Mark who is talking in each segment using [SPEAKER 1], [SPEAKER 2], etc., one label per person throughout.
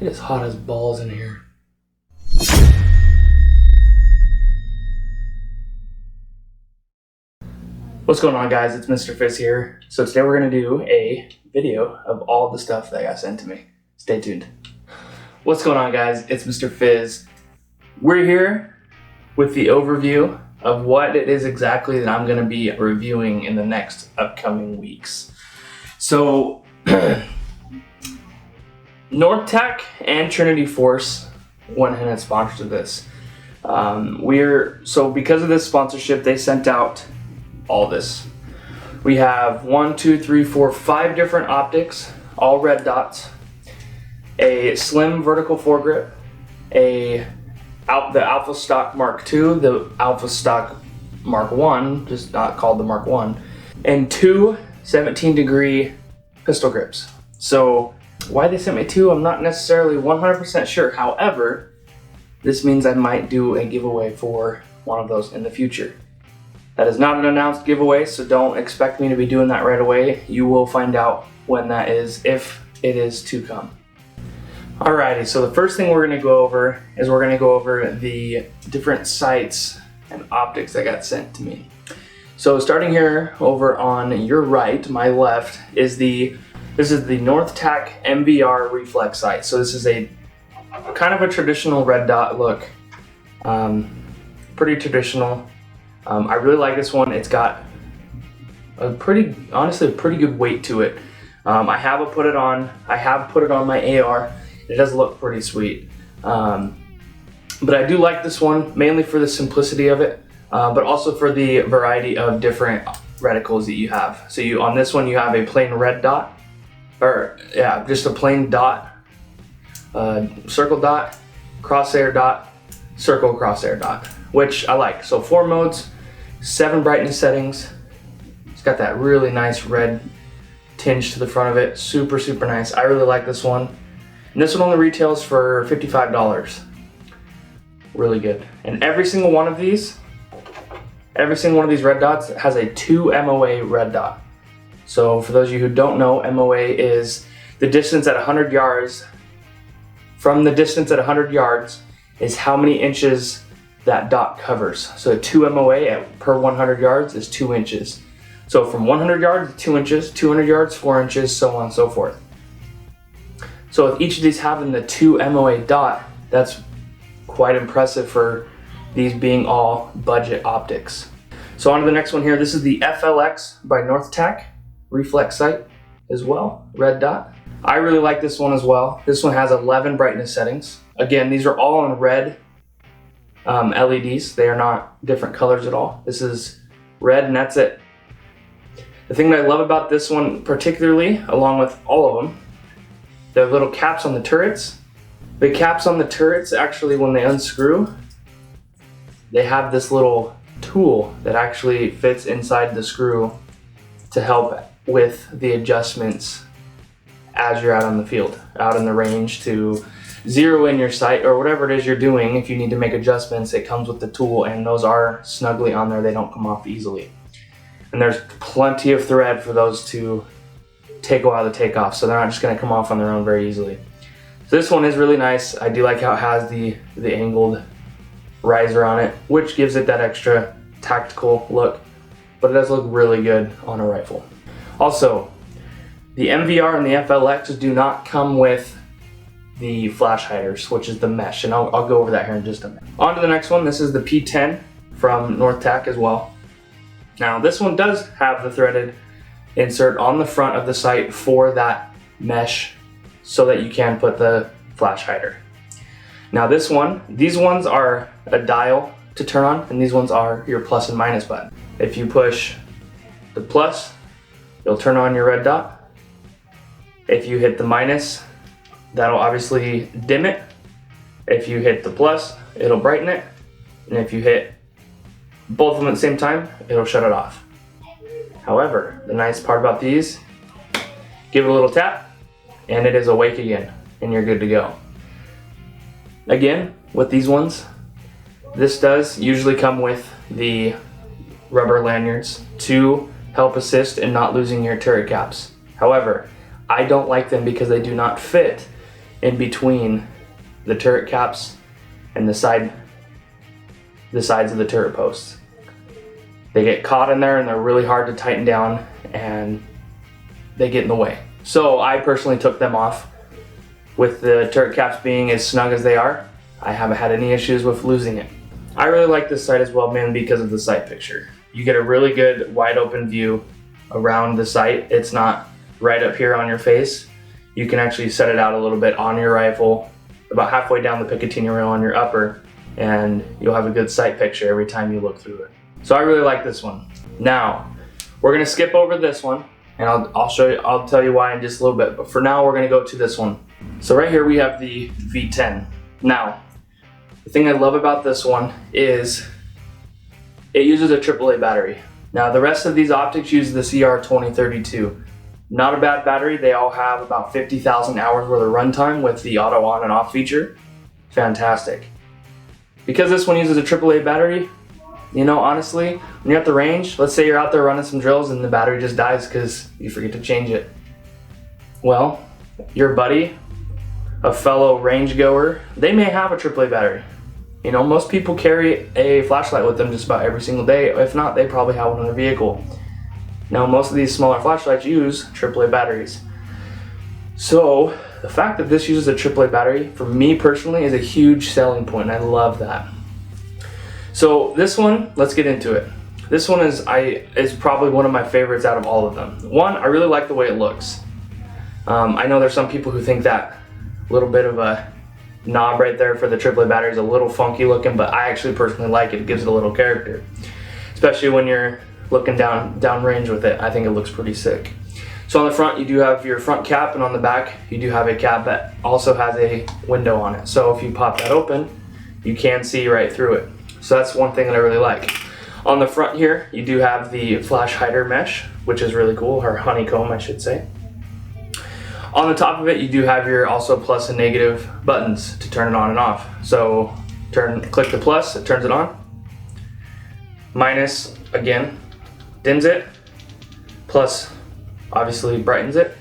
[SPEAKER 1] It is hot as balls in here. What's going on, guys? It's Mr. Fizz here. So today we're going to do a video of all the stuff that got sent to me. Stay tuned. What's going on, guys? It's Mr. Fizz. We're here with the overview of what it is exactly that I'm going to be reviewing in the next upcoming weeks. So NorthTac and Trinity Force went ahead and sponsored this. So because of this sponsorship, they sent out all this. We have 5 different optics, all red dots, a slim vertical foregrip, the Alpha Stock Mark II, the Alpha Stock Mark I, just not called the Mark I, and 2 17-degree pistol grips. So why they sent me 2, I'm not necessarily 100% sure. However, this means I might do a giveaway for one of those in the future. That is not an announced giveaway, so don't expect me to be doing that right away. You will find out when that is, if it is to come. Alrighty, so the first thing we're going to go over is the different sights and optics that got sent to me. So starting here over on your right, my left, is this is the NorthTac MVR Reflex Sight. So this is a kind of a traditional red dot look, pretty traditional. I really like this one. It's got honestly a pretty good weight to it. I have put it on my AR. It does look pretty sweet. But I do like this one mainly for the simplicity of it, but also for the variety of different reticles that you have. So on this one you have a plain red dot, just a plain dot, circle dot, crosshair dot, circle crosshair dot, which I like. So 4 modes, 7 brightness settings. It's got that really nice red tinge to the front of it. Super, super nice. I really like this one. And this one only retails for $55. Really good. And every single one of these red dots has a 2 MOA red dot. So for those of you who don't know, MOA is the distance at 100 yards. From the distance at 100 yards is how many inches that dot covers. So 2 MOA per 100 yards is 2 inches. So from 100 yards, 2 inches, 200 yards, 4 inches, so on and so forth. So with each of these having the 2 MOA dot, that's quite impressive for these being all budget optics. So on to the next one here. This is the FLX by NorthTac Reflex Sight as well, red dot. I really like this one as well. This one has 11 brightness settings. Again, these are all in red LEDs. They are not different colors at all. This is red and that's it. The thing that I love about this one particularly, along with all of them, the little caps on the turrets. The caps on the turrets, actually when they unscrew, they have this little tool that actually fits inside the screw to help with the adjustments as you're out on the field, out in the range, to zero in your sight or whatever it is you're doing. If you need to make adjustments, it comes with the tool, and those are snugly on there. They don't come off easily. And there's plenty of thread for those to take a while to take off, so they're not just going to come off on their own very easily. So this one is really nice. I do like how it has the angled riser on it, which gives it that extra tactical look, but it does look really good on a rifle. Also, the MVR and the FLX do not come with the flash hiders, which is the mesh, and I'll go over that here in just a minute. On to the next one. This is the P10 from NorthTac as well. Now this one does have the threaded insert on the front of the sight for that mesh so that you can put the flash hider. Now these ones are a dial to turn on, and these ones are your plus and minus button. If you push the plus, you'll turn on your red dot. If you hit the minus, that'll obviously dim it. If you hit the plus, it'll brighten it. And if you hit both of them at the same time, it'll shut it off. However, the nice part about these, give it a little tap, and it is awake again, and you're good to go. Again, with these ones, this does usually come with the rubber lanyards to help assist in not losing your turret caps. However, I don't like them because they do not fit in between the turret caps and the sides of the turret posts. They get caught in there and they're really hard to tighten down and they get in the way. So I personally took them off. With the turret caps being as snug as they are, I haven't had any issues with losing it. I really like this sight as well, mainly because of the sight picture. You get a really good wide open view around the sight. It's not right up here on your face. You can actually set it out a little bit on your rifle, about halfway down the Picatinny rail on your upper, and you'll have a good sight picture every time you look through it. So I really like this one. Now, we're gonna skip over this one, and I'll tell you why in just a little bit, but for now we're gonna go to this one. So right here we have the V10. Now, the thing I love about this one is it uses a AAA battery. Now the rest of these optics use the CR2032. Not a bad battery. They all have about 50,000 hours worth of runtime with the auto on and off feature. Fantastic. Because this one uses a AAA battery, you know, honestly, when you're at the range, let's say you're out there running some drills and the battery just dies because you forget to change it. Well, your buddy, a fellow range goer, they may have a AAA battery. You know, most people carry a flashlight with them just about every single day. If not, they probably have one in their vehicle. Now, most of these smaller flashlights use AAA batteries. So, the fact that this uses a AAA battery, for me personally, is a huge selling point, and I love that. So, this one, let's get into it. This one is probably one of my favorites out of all of them. One, I really like the way it looks. I know there's some people who think that little bit of a knob right there for the AAA battery is a little funky looking, but I actually personally like it. It gives it a little character, especially when you're looking down range with it. I think it looks pretty sick. So on the front you do have your front cap, and on the back you do have a cap that also has a window on it. So if you pop that open, you can see right through it. So that's one thing that I really like. On the front here you do have the flash hider mesh, which is really cool, or honeycomb I should say. On the top of it, you do have your also plus and negative buttons to turn it on and off. So click the plus, it turns it on. Minus, again, dims it. Plus, obviously brightens it.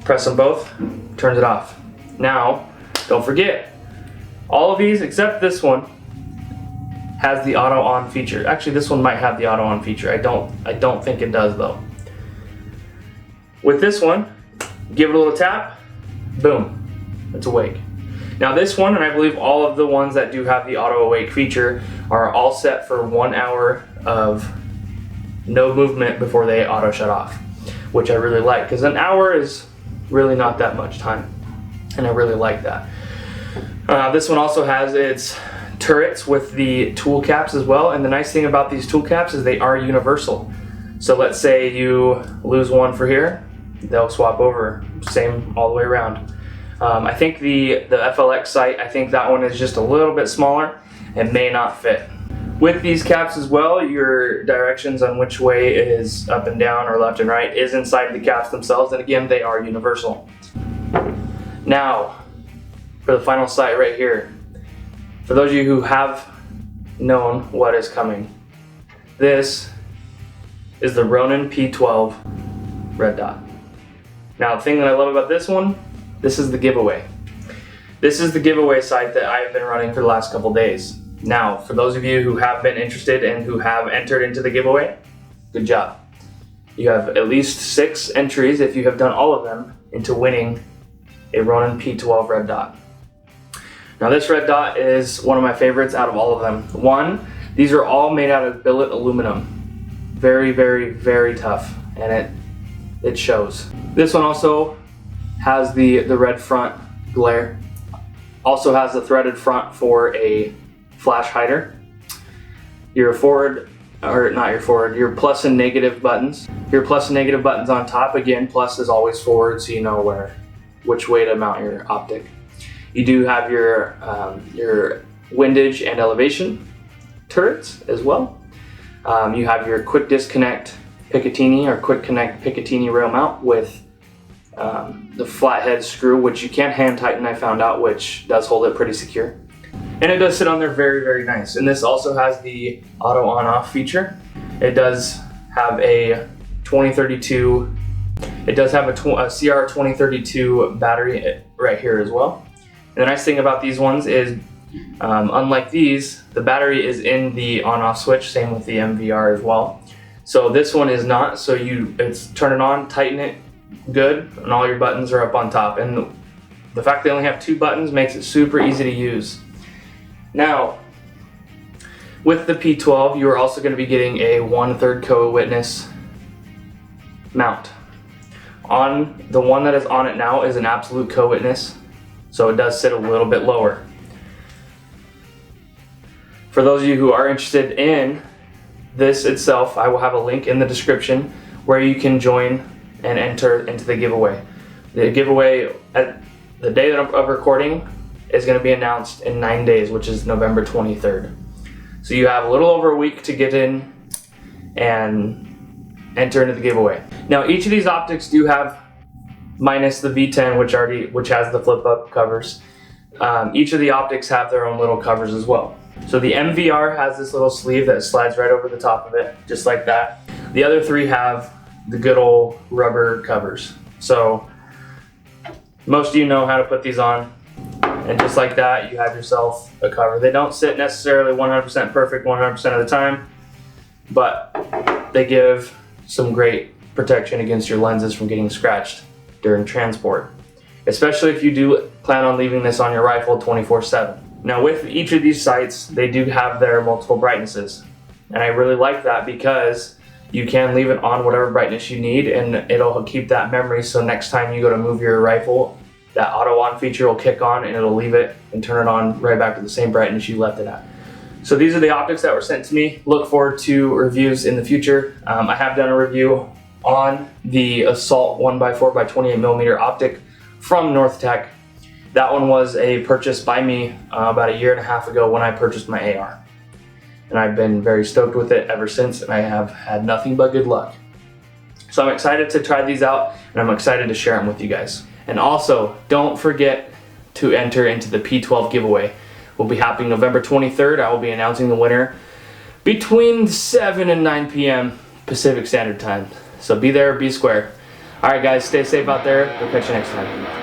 [SPEAKER 1] Press them both, turns it off. Now, don't forget, all of these except this one has the auto on feature. Actually, this one might have the auto on feature. I don't think it does though. With this one, give it a little tap, boom, it's awake. Now this one, and I believe all of the ones that do have the auto awake feature, are all set for 1 hour of no movement before they auto shut off, which I really like, because an hour is really not that much time, and I really like that. This one also has its turrets with the tool caps as well, and the nice thing about these tool caps is they are universal. So let's say you lose one for here, they'll swap over, same all the way around. I think the FLX Sight, I think that one is just a little bit smaller and may not fit. With these caps as well, your directions on which way is up and down or left and right is inside the caps themselves, and again, they are universal. Now, for the final sight right here, for those of you who have known what is coming, this is the Ronin P12 Red Dot. Now, the thing that I love about this one, this is the giveaway. This is the giveaway sight that I've been running for the last couple days. Now, for those of you who have been interested and who have entered into the giveaway, good job. You have at least 6 entries, if you have done all of them, into winning a Ronin P12 Red Dot. Now, this Red Dot is one of my favorites out of all of them. One, these are all made out of billet aluminum. Very, very, very tough, and it shows. This one also has the red front glare. Also has the threaded front for a flash hider. Your plus and negative buttons. Your plus and negative buttons on top. Again, plus is always forward, so you know which way to mount your optic. You do have your windage and elevation turrets as well. You have your quick disconnect Picatinny or quick connect Picatinny rail mount with the flathead screw, which you can hand tighten, I found out, which does hold it pretty secure. And it does sit on there very, very nice. And this also has the auto on-off feature. It does have a 2032, it does have a CR2032 battery right here as well. And the nice thing about these ones is, unlike these, the battery is in the on-off switch, same with the MVR as well. So this one is not, so it's turn it on, tighten it, good, and all your buttons are up on top. And the fact they only have 2 buttons makes it super easy to use. Now, with the P12, you are also going to be getting a 1/3 co-witness mount. On the one that is on it now is an absolute co-witness, so it does sit a little bit lower. For those of you who are interested in this itself, I will have a link in the description where you can join and enter into the giveaway. The giveaway at the day of recording is going to be announced in 9 days, which is November 23rd. So you have a little over a week to get in and enter into the giveaway. Now each of these optics do have, minus the V10 which has the flip up covers, each of the optics have their own little covers as well. So the MVR has this little sleeve that slides right over the top of it, just like that. The other 3 have the good old rubber covers. So most of you know how to put these on, and just like that, you have yourself a cover. They don't sit necessarily 100% perfect 100% of the time, but they give some great protection against your lenses from getting scratched during transport, especially if you do plan on leaving this on your rifle 24/7. Now with each of these sights, they do have their multiple brightnesses, and I really like that because you can leave it on whatever brightness you need and it'll keep that memory, so next time you go to move your rifle, that auto on feature will kick on and it'll leave it and turn it on right back to the same brightness you left it at. So these are the optics that were sent to me. Look forward to reviews in the future. I have done a review on the Assault 1x4x28mm optic from NorthTac. That one was a purchase by me about 1.5 years ago when I purchased my AR. And I've been very stoked with it ever since, and I have had nothing but good luck. So I'm excited to try these out, and I'm excited to share them with you guys. And also, don't forget to enter into the P12 giveaway. Will be happening November 23rd. I will be announcing the winner between 7 and 9 p.m. Pacific Standard Time. So be there, be square. All right, guys, stay safe out there. We'll catch you next time.